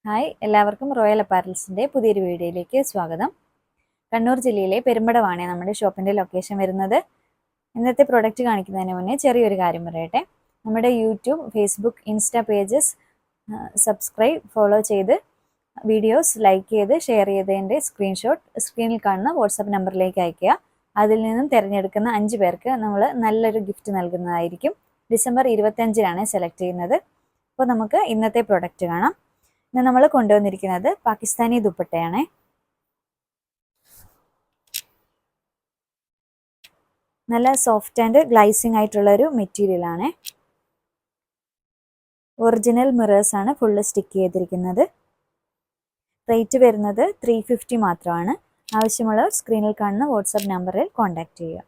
Hi, എല്ലാവർക്കും royal അപ്പാരൽസിൻ്റെ പുതിയൊരു വീഡിയോയിലേക്ക് സ്വാഗതം. കണ്ണൂർ ജില്ലയിലെ പെരുമ്പടവാണ് നമ്മുടെ ഷോപ്പിൻ്റെ ലൊക്കേഷൻ വരുന്നത്. ഇന്നത്തെ പ്രൊഡക്റ്റ് കാണിക്കുന്നതിന് മുന്നേ ചെറിയൊരു കാര്യം പറയട്ടെ. നമ്മുടെ YouTube, Facebook, insta pages subscribe, follow ചെയ്ത് വീഡിയോസ് ലൈക്ക് ചെയ്ത് ഷെയർ ചെയ്തതിൻ്റെ സ്ക്രീൻഷോട്ട് സ്ക്രീനിൽ കാണുന്ന വാട്സാപ്പ് നമ്പറിലേക്ക് അയയ്ക്കുക. അതിൽ നിന്നും തിരഞ്ഞെടുക്കുന്ന 5 പേർക്ക് നമ്മൾ നല്ലൊരു ഗിഫ്റ്റ് നൽകുന്നതായിരിക്കും. ഡിസംബർ 25-നാണ് സെലക്ട് ചെയ്യുന്നത്. അപ്പോൾ നമുക്ക് ഇന്നത്തെ പ്രൊഡക്റ്റ് കാണാം. ഇന്ന് നമ്മൾ കൊണ്ടുവന്നിരിക്കുന്നത് പാകിസ്ഥാനി ദുപ്പട്ടയാണ്. നല്ല സോഫ്റ്റ് ആൻഡ് ഗ്ലൈസിങ് ആയിട്ടുള്ളൊരു മെറ്റീരിയലാണ്. ഒറിജിനൽ മിറേഴ്സ് ആണ് ഫുള്ള് സ്റ്റിക്ക് ചെയ്തിരിക്കുന്നത്. റേറ്റ് വരുന്നത് 350 മാത്രമാണ്. ആവശ്യമുള്ളവർ സ്ക്രീനിൽ കാണുന്ന വാട്സാപ്പ് നമ്പറിൽ കോൺടാക്റ്റ് ചെയ്യുക.